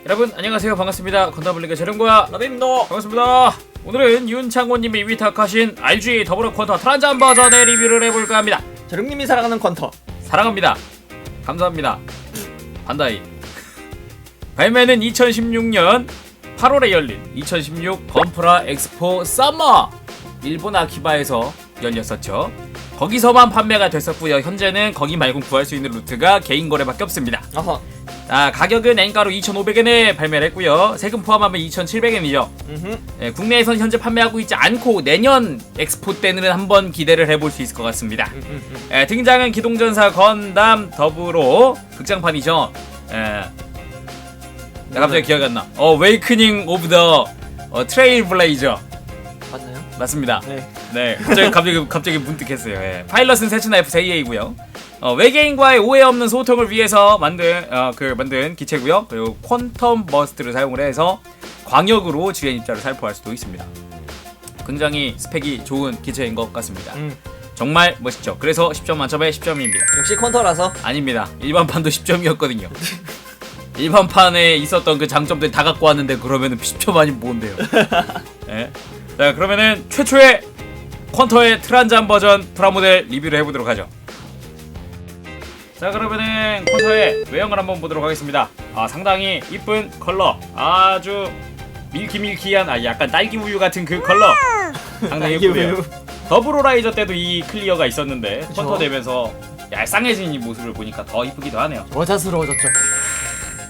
여러분 안녕하세요. 반갑습니다. 건담블리그 재령과 라비입니다. 반갑습니다. 오늘은 윤창곤님이 위탁하신 RG 더블어 쿼터 트란잠 버전의 리뷰를 해볼까 합니다. 재령님이 사랑하는 퀀터. 사랑합니다. 감사합니다. 반다이. 발매는 2016년 8월에 열린 2016 건프라 엑스포 썸머 일본 아키바에서 열렸었죠. 거기서만 판매가 됐었고요. 현재는 거기 말고 구할 수 있는 루트가 개인 거래밖에 없습니다. 어허. 가격은 엔가로 2,500엔에 발매를 했고요. 세금 포함하면 2,700엔이죠. 국내에선 현재 판매하고 있지 않고 내년 엑스포 때는 한번 기대를 해볼 수 있을 것 같습니다. 등장은 기동전사 건담 더불어 극장판이죠. 갑자기 기억이 안 나. 웨이크닝 오브 더 트레일 블레이저. 맞나요? 맞습니다. 네. 갑자기 문득했어요. 파일럿은 세츠나 F4EA고요. 외계인과의 오해 없는 소통을 위해서 만든 기체고요. 그리고 퀀텀 버스트를 사용을 해서 광역으로 주행 입자를 살포할 수도 있습니다. 굉장히 스펙이 좋은 기체인 것 같습니다. 정말 멋있죠. 그래서 10점 만점에 10점입니다. 역시 퀀터라서. 아닙니다. 일반판도 10점이었거든요. 일반판에 있었던 그 장점들 다 갖고 왔는데 그러면은 10점 아니면 뭔데요? 네. 자, 그러면은 최초의 퀀터의 트란잠 버전 프라모델 리뷰를 해보도록 하죠. 자, 그러면은 퀀터의 외형을 한번 보도록 하겠습니다. 상당히 이쁜 컬러, 아주 밀키밀키한 약간 딸기 우유 같은 그 컬러 상당히 예쁘네요. 더블오라이저 때도 이 클리어가 있었는데 그쵸? 퀀터 되면서 얄쌍해진 이 모습을 보니까 더 이쁘기도 하네요. 여자스러워졌죠.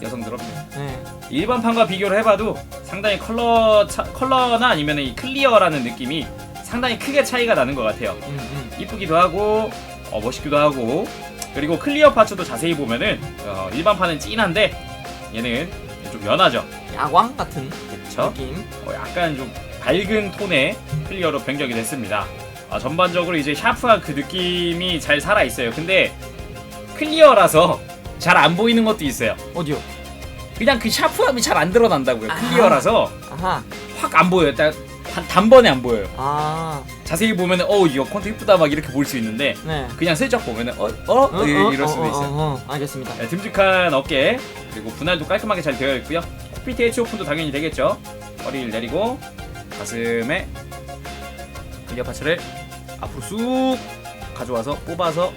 여성스럽네요. 네. 일반판과 비교를 해봐도 상당히 컬러나 아니면 이 클리어라는 느낌이 상당히 크게 차이가 나는 것 같아요. 이쁘기도 하고 멋있기도 하고, 그리고 클리어 파츠도 자세히 보면은 일반판은 진한데 얘는 좀 연하죠. 야광 같은 그쵸? 느낌. 약간 좀 밝은 톤의 클리어로 변경이 됐습니다. 전반적으로 이제 샤프한 그 느낌이 잘 살아있어요. 근데 클리어라서 잘 안 보이는 것도 있어요. 어디요? 그냥 그 샤프함이 잘 안 드러난다고요. 클리어라서 아하. 확 안 보여요. 딱 단번에 안 보여요. 자세히 보면은 이거 콘트 이쁘다 막 이렇게 볼 수 있는데 네. 그냥 슬쩍 보면은 이럴 수도 있어요. 알겠습니다. 네, 듬직한 어깨, 그리고 분할도 깔끔하게 잘 되어 있고요. 콕피트 H 오픈도 당연히 되겠죠. 허리를 내리고 가슴에 클리어 파츠를 앞으로 쑥 가져와서 뽑아서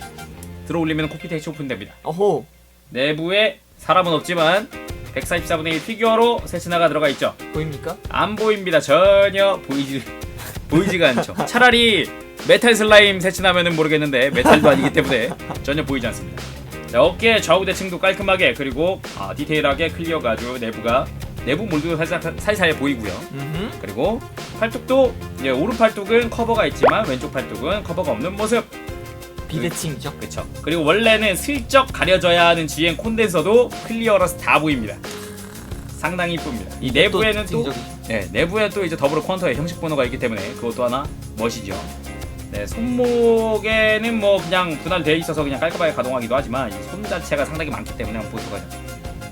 들어 올리면 콕피트 H 오픈 됩니다. 어호. 내부에 사람은 없지만 144분의 1 피규어로 세츠나가 들어가 있죠. 보입니까? 안 보입니다. 전혀 보이지가 않죠. 차라리 메탈 슬라임 세츠나면은 모르겠는데 메탈도 아니기 때문에 전혀 보이지 않습니다. 자, 어깨 좌우 대칭도 깔끔하게, 그리고 디테일하게 클리어가 아주 내부 몰드도 살살 보이고요. 그리고 팔뚝도 오른 팔뚝은 커버가 있지만 왼쪽 팔뚝은 커버가 없는 모습. 비대칭이죠. 그렇죠. 그리고 원래는 슬쩍 가려져야 하는 GN 콘덴서도 클리어라서 다 보입니다. 상당히 이쁩니다. 이 내부에는 내부에 또 이제 더블어 퀀터의 형식 번호가 있기 때문에 그것도 하나 멋이죠. 네, 손목에는 뭐 그냥 분할되어 있어서 그냥 깔끔하게 가동하기도 하지만 이 손 자체가 상당히 많기 때문에 한번 보도록 하죠.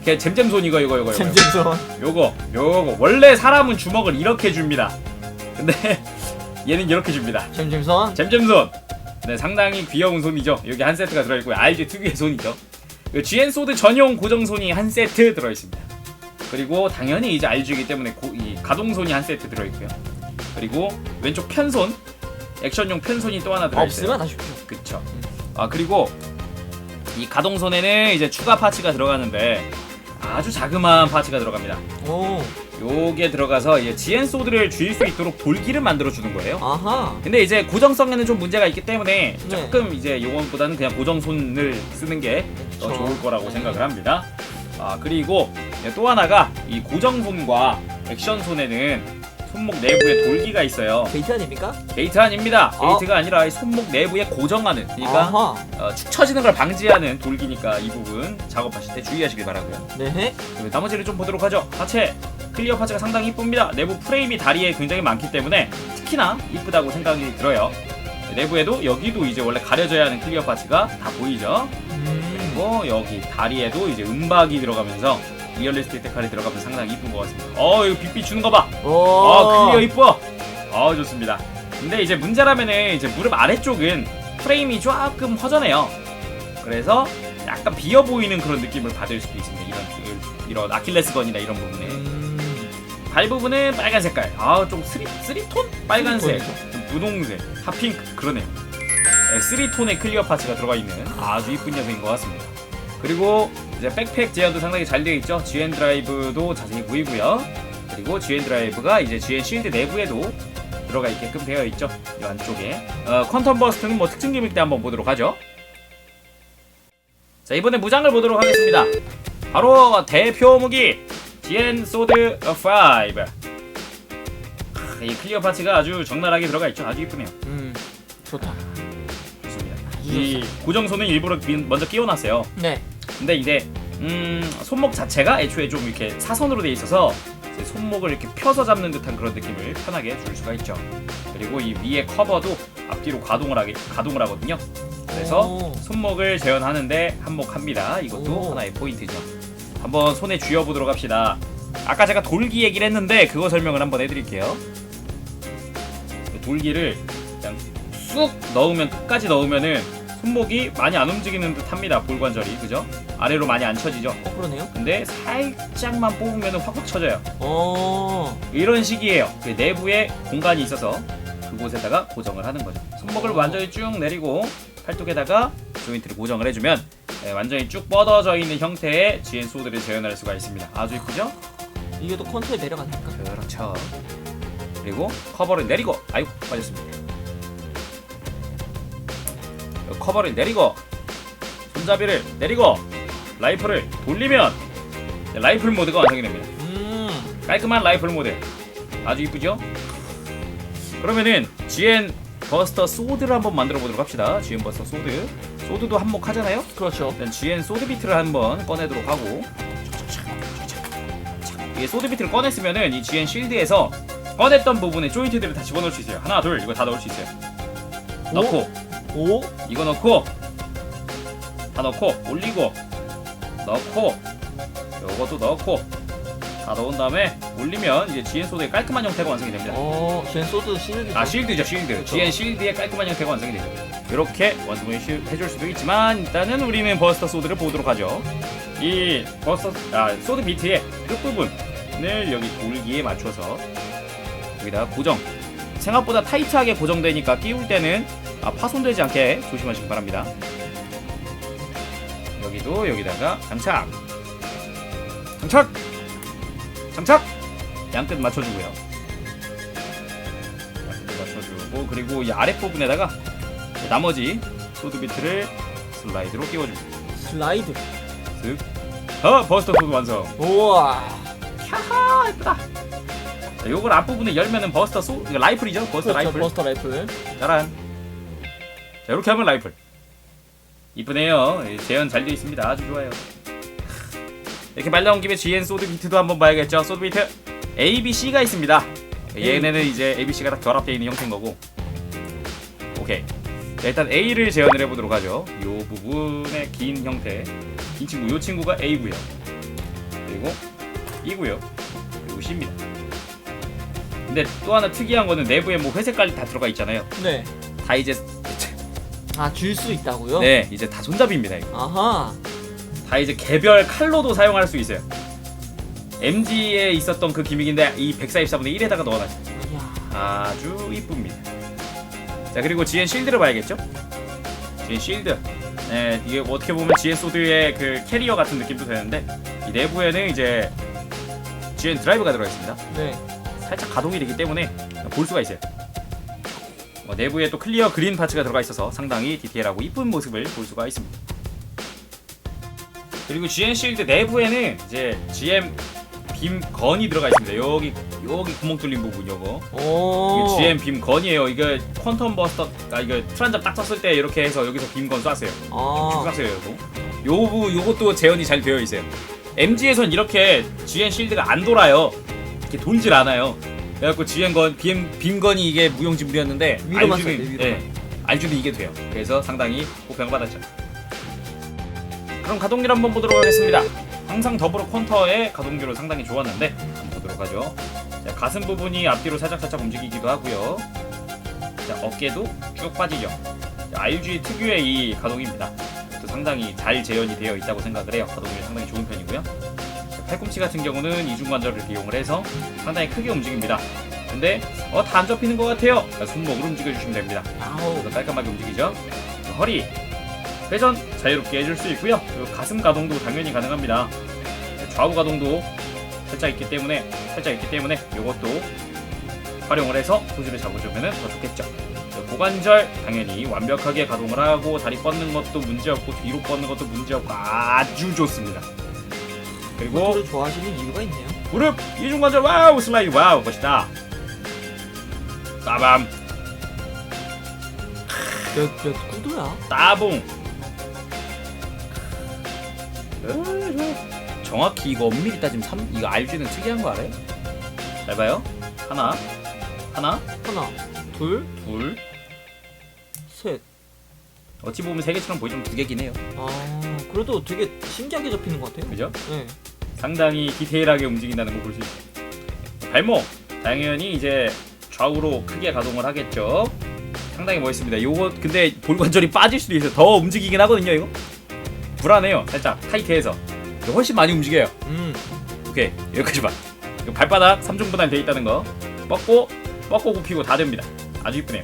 걔 잼잼손 이거. 잼잼손. 요거 원래 사람은 주먹을 이렇게 줍니다. 근데 얘는 이렇게 줍니다. 잼잼손. 잼잼손. 네, 상당히 귀여운 손이죠. 여기 한 세트가 들어있고요. RG 특유의 손이죠. GN 소드 전용 고정손이 한 세트 들어있습니다. 그리고 당연히 이제 RG이기 때문에 이 가동손이 한 세트 들어있고요. 그리고 왼쪽 편손, 액션용 편손이 또 하나 들어있어요. 없으면 아쉽죠. 그쵸. 그리고 이 가동손에는 이제 추가 파츠가 들어가는데 아주 자그마한 파츠가 들어갑니다. 오. 요게 들어가서 이제 GN 소드를 쥐일 수 있도록 볼기를 만들어 주는 거예요. 아하. 근데 이제 고정성에는 좀 문제가 있기 때문에 네. 조금 이제 요번보다는 그냥 고정손을 쓰는 게 더 좋을 거라고 생각을 합니다. 그리고 또 하나가 이 고정손과 액션손에는 손목 내부에 돌기가 있어요. 게이트 아닙니까? 게이트 아닙니다. 게이트가 아니라 이 손목 내부에 고정하는, 그러니까 축 처지는 걸 방지하는 돌기니까 이 부분 작업하실 때 주의하시길 바라고요. 네. 그리고 나머지를 좀 보도록 하죠. 하체 클리어 파츠가 상당히 이쁩니다. 내부 프레임이 다리에 굉장히 많기 때문에 특히나 이쁘다고 생각이 들어요. 내부에도 여기도 이제 원래 가려져야 하는 클리어 파츠가 다 보이죠. 그리고 여기 다리에도 이제 음박이 들어가면서 리얼리스틱 데칼이 들어가면 상당히 이쁜 것 같습니다. 이거 빛 주는 거 봐. 클리어 이뻐. 좋습니다. 근데 이제 문제라면은 이제 무릎 아래쪽은 프레임이 조금 허전해요. 그래서 약간 비어 보이는 그런 느낌을 받을 수도 있습니다. 이런 이런 아킬레스건이나 이런 부분에 발 부분은 빨간 색깔. 좀 3톤? 빨간색, 좀 분홍색, 핫핑크 그러네요. 네, 3톤의 클리어 파츠가 들어가 있는 아주 이쁜 녀석인 것 같습니다. 그리고 이제 백팩 제어도 상당히 잘 되어 있죠. GN 드라이브도 자세히 보이고요. 그리고 GN 드라이브가 이제 GN 실드 내부에도 들어가 있게끔 되어 있죠. 이 안쪽에. 퀀텀 버스트는 뭐 특징 기믹 때 한번 보도록 하죠. 자, 이번에 무장을 보도록 하겠습니다. 바로 대표 무기 GN 소드 5. 이 클리어 파츠가 아주 적나라하게 들어가 있죠. 아주 이쁘네요. 좋다. 좋습니다. 이 고정손은 일부러 먼저 끼워놨어요. 네. 근데 이제 손목 자체가 애초에 좀 이렇게 사선으로 돼 있어서 이제 손목을 이렇게 펴서 잡는 듯한 그런 느낌을 편하게 줄 수가 있죠. 그리고 이 위에 커버도 앞뒤로 가동을 하거든요. 그래서 손목을 재현하는데 한몫합니다. 이것도 하나의 포인트죠. 한번 손에 쥐어보도록 합시다. 아까 제가 돌기 얘기를 했는데 그거 설명을 한번 해드릴게요. 돌기를 그냥 쑥 넣으면 끝까지 넣으면은 손목이 많이 안 움직이는 듯 합니다. 볼관절이 그죠? 아래로 많이 안 쳐지죠. 그러네요. 근데 살짝만 뽑으면 확확 쳐져요. 어. 이런 식이에요. 그 내부에 공간이 있어서 그곳에다가 고정을 하는 거죠. 손목을 완전히 쭉 내리고 팔뚝에다가 조인트를 고정을 해주면 완전히 쭉 뻗어져 있는 형태의 GN 소드를 재현할 수가 있습니다. 아주 이쁘죠? 이게 또 컨트롤 내려가니까. 그렇죠. 그리고 커버를 내리고, 아이고 빠졌습니다. 커버를 내리고, 손잡이를 내리고, 라이플을 돌리면 라이플 모드가 완성이 됩니다. 깔끔한 라이플 모드. 아주 이쁘죠? 그러면은 GN 버스터 소드를 한번 만들어 보도록 합시다. GN 버스터 소드. 소드도 한몫하잖아요? 그렇죠. 일단 GN 소드 비트를 한번 꺼내도록 하고, 이 소드 비트를 꺼냈으면은 이 GN 실드에서 꺼냈던 부분에 조인트들을 다 집어넣을 수 있어요. 하나, 둘, 이거 다 넣을 수 있어요. 넣고, 이거 넣고, 다 넣고, 올리고, 넣고, 요것도 넣고, 다 넣은 다음에 올리면 이제 GN 소드의 깔끔한 형태가 완성이 됩니다. GN 소드 실드. 실드죠, 실드. 그렇죠. GN 실드의 깔끔한 형태가 완성이 되죠. 이렇게 완성을 해줄 수도 있지만 일단은 우리는 버스터 소드를 보도록 하죠. 이 소드 비트의 끝부분을 여기 돌기에 맞춰서 여기다가 고정. 생각보다 타이트하게 고정되니까 끼울 때는 파손되지 않게 조심하시기 바랍니다. 여기도 여기다가 장착. 양끝 맞춰주고요. 양끝 맞춰주고 그리고 이 아랫부분에다가 나머지 소드 비트를 슬라이드로 끼워줍니다. 슬라이드. 슥. 버스터 소드 완성. 우와. 캬하 예쁘다. 자, 요걸 앞부분에 열면은 버스터 이거 라이플이죠? 버스터 그렇죠, 라이플. 버스터 라이플. 짜란. 자 이렇게 하면 라이플. 이쁘네요. 재현 잘 되어 있습니다. 아주 좋아요. 이렇게 말 나온 김에 GN 소드 비트도 한번 봐야겠죠. 소드 비트 A, B, C가 있습니다. 얘네는 이제 A, B, C가 다 결합되어 있는 형태인 거고. 오케이. 자, 일단 A를 재현을 해보도록 하죠. 요 부분의 긴 형태, 긴 친구, 요 친구가 A고요. 그리고 B고요. 그리고 C입니다. 근데 또 하나 특이한 거는 내부에 뭐 회색깔이 다 들어가 있잖아요. 네. 다 이제 줄 수 있다고요? 네, 이제 다 손잡이입니다. 이거. 아하. 다 이제 개별 칼로도 사용할 수 있어요. MG에 있었던 그 기믹인데 이 144분의 1에다가 넣어놨어요. 이야. 아주 이쁩니다. 자 그리고 GN 실드를 봐야겠죠? GN 실드. 네, 이게 어떻게 보면 GN 소드의 그 캐리어 같은 느낌도 되는데 이 내부에는 이제 GN 드라이브가 들어가 있습니다. 네. 살짝 가동이 되기 때문에 볼 수가 있어요. 내부에 또 클리어 그린 파츠가 들어가 있어서 상당히 디테일하고 이쁜 모습을 볼 수가 있습니다. 그리고 GN 실드 내부에는 이제 GM 빔 건이 들어가 있습니다. 여기 구멍 뚫린 부분 요거. 이게 GM 빔 건이에요. 이게 퀀텀 버스터 이거 트란잡 딱 썼을 때 이렇게 해서 여기서 빔 건 쐈어요. 쭉 쐈어요. 요것도 재현이 잘 되어 있어요. MG에선 이렇게 GN 실드가 안 돌아요. 이렇게 돌질 않아요. 그래갖고 GN 건 빔 건이 이게 무용지물이었는데 RG는 이게 돼요. 그래서 상당히 호평을 받았죠. 그럼 가동률 한번 보도록 하겠습니다. 항상 더블 퀀터의 가동률은 상당히 좋았는데 한번 보도록 하죠. 자, 가슴 부분이 앞뒤로 살짝 움직이기도 하고요. 자, 어깨도 쭉 빠지죠. 자, RG 특유의 이 가동입니다. 또 상당히 잘 재현이 되어 있다고 생각을 해요. 가동률이 상당히 좋은 편이고요. 자, 팔꿈치 같은 경우는 이중관절을 이용을 해서 상당히 크게 움직입니다. 근데 다 안 접히는 것 같아요. 손목을 움직여주시면 됩니다. 아우. 깔끔하게 움직이죠. 허리 회전 자유롭게 해줄 수 있고요. 그리고 가슴 가동도 당연히 가능합니다. 좌우 가동도 살짝 있기 때문에 이것도 활용을 해서 포즈를 잡아주면 더 좋겠죠. 고관절 당연히 완벽하게 가동을 하고 다리 뻗는 것도 문제없고 뒤로 뻗는 것도 문제없고 아주 좋습니다. 그리고 컨트를 좋아하시는 이유가 있네요. 무릎 이중관절 와우 슬라이드 와우 멋있다. 따밤 몇 구도야? 따봉. 정확히 이거 엄밀히 따지면 이거 RG는 특이한 거 알아요? 잘 봐요. 하나 하나, 둘, 셋. 어찌 보면 세 개처럼 보이지만 두 개긴 해요. 아, 그래도 되게 신기하게 접히는 것 같아요. 그죠? 네. 상당히 디테일하게 움직인다는 걸 볼 수 있어요. 발목 당연히 이제 좌우로 크게 가동을 하겠죠. 상당히 멋있습니다. 요거 근데 볼관절이 빠질 수도 있어요. 더 움직이긴 하거든요. 이거 불안해요. 살짝 타이트해서 훨씬 많이 움직여요. 오케이 여기까지 봐. 발바닥 3중 분할 돼 있다는 거 뻗고 굽히고 다 됩니다. 아주 이쁘네요.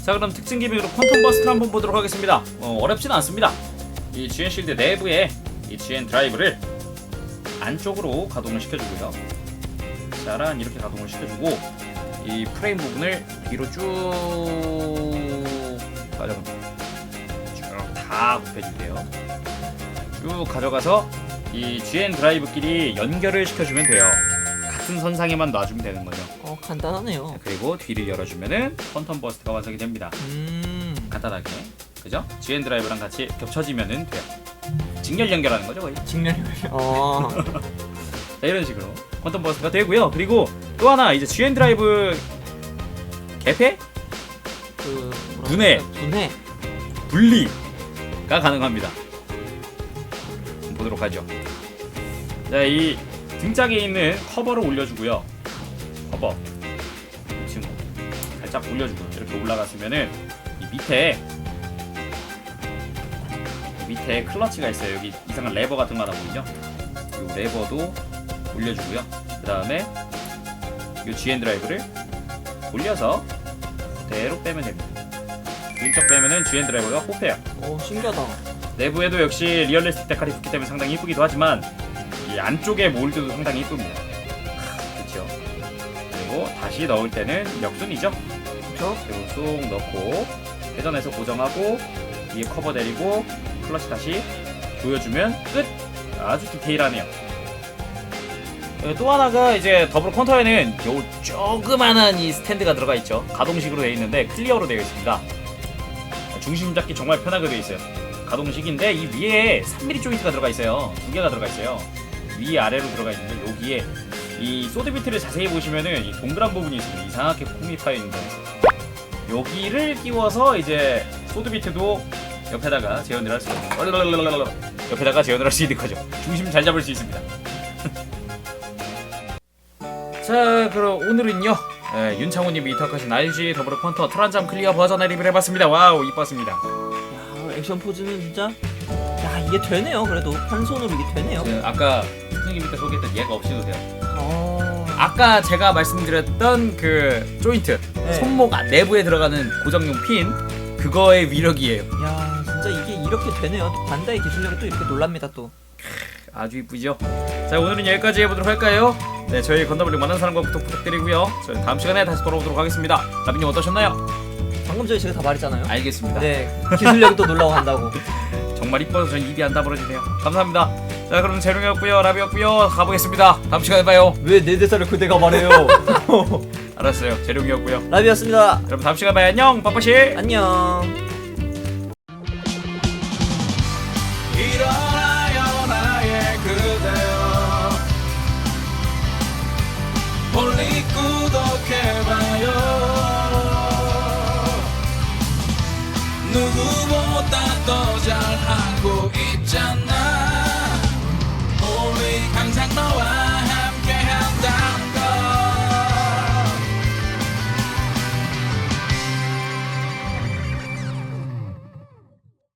자 그럼 특징 기믹으로 퀀텀 버스트를 한번 보도록 하겠습니다. 어렵지는 않습니다. 이 GN 실드 내부에 이 GN 드라이브를 안쪽으로 가동을 시켜주고요. 짜란 이렇게 가동을 시켜주고 이 프레임 부분을 뒤로 쭉 가져갑니다. 쭉 다 굽혀주세요. 쭉 가져가서 이 GN 드라이브끼리 연결을 시켜주면 돼요. 같은 선상에만 놔주면 되는 거죠. 간단하네요. 그리고 뒤를 열어주면은 퀀텀 버스트가 완성이 됩니다. 간단하게, 그죠? GN 드라이브랑 같이 겹쳐지면은 돼요. 직렬 연결하는 거죠, 거의. 직렬. 자, 이런 식으로 퀀텀 버스트가 되고요. 그리고 또 하나 이제 GN 드라이브 개폐, 분해, 분리가 가능합니다. 보도록 하죠. 자, 이 등짝에 있는 커버를 올려주고요. 커버 이 친구 살짝 올려주고 이렇게 올라갔으면은 이 밑에 클러치가 있어요. 여기 이상한 레버 같은 거 하나 보이죠? 이 레버도 올려주고요. 그 다음에 이 GN 드라이브를 올려서 그대로 빼면 됩니다. 왼쪽 빼면은 GN 드라이브가 뽑혀요. 신기하다. 내부에도 역시 리얼리스틱 데칼이 붙기 때문에 상당히 이쁘기도 하지만 이 안쪽의 몰드도 상당히 이쁩니다. 그렇죠. 그리고 다시 넣을 때는 역순이죠. 그렇죠. 그리고 쑥 넣고 회전해서 고정하고 위에 커버 내리고 클러치 다시 조여주면 끝. 아주 디테일하네요. 또 하나가 이제 더블 퀀터에는 요 조그만한 이 스탠드가 들어가 있죠. 가동식으로 되어 있는데 클리어로 되어 있습니다. 중심 잡기 정말 편하게 되어 있어요. 가동식인데 이 위에 3mm 조인트가 들어가 있어요. 두 개가 들어가 있어요. 위 아래로 들어가 있는데 여기에 이 소드 비트를 자세히 보시면은 이 동그란 부분이 있습니다. 이상하게 콩이 파여 있는 거 있어요. 여기를 끼워서 이제 소드 비트도 옆에다가 재현을 할 수 있는 옆에다가 재현을 할 수 있는 거죠. 중심 잘 잡을 수 있습니다. 자, 그럼 오늘은요 윤창호님이 이탁하신 RG 더블 퀀터 트란잠 클리어 버전을 리뷰를 해봤습니다. 와우 이뻤습니다. 액션 포즈는 진짜 이게 되네요. 그래도 한 손으로 이게 되네요. 아까 선생님 밑에 소개했던 얘가 없이도 돼요. 아까 제가 말씀드렸던 그 조인트 손목 내부에 들어가는 고정용 핀 그거의 위력이에요. 야 진짜 이게 이렇게 되네요. 또 반다이 기술력이 또 이렇게 놀랍니다. 또 아주 이쁘죠. 자 오늘은 여기까지 해보도록 할까요? 네 저희 건담블링 많은 사랑과 구독 부탁드리고요. 저희 다음 시간에 다시 돌아오도록 하겠습니다. 라빈님 어떠셨나요? 방금 전에 제가 다 말했잖아요. 알겠습니다. 네 기술력이 또 놀라고 한다고. 정말 이뻐서 전 입이 안 다물어지네요. 감사합니다. 자 그럼 재룡이었고요 라비였고요 가보겠습니다. 다음 시간에 봐요. 왜 내 대사를 그대가 말해요? 알았어요. 재룡이었고요 라비였습니다. 여러분 다음 시간에 봐요. 안녕 빠빠시. 안녕. 일어나요 나의 그대여 볼리 구독해봐요 누구보다 더 잘하고 있잖아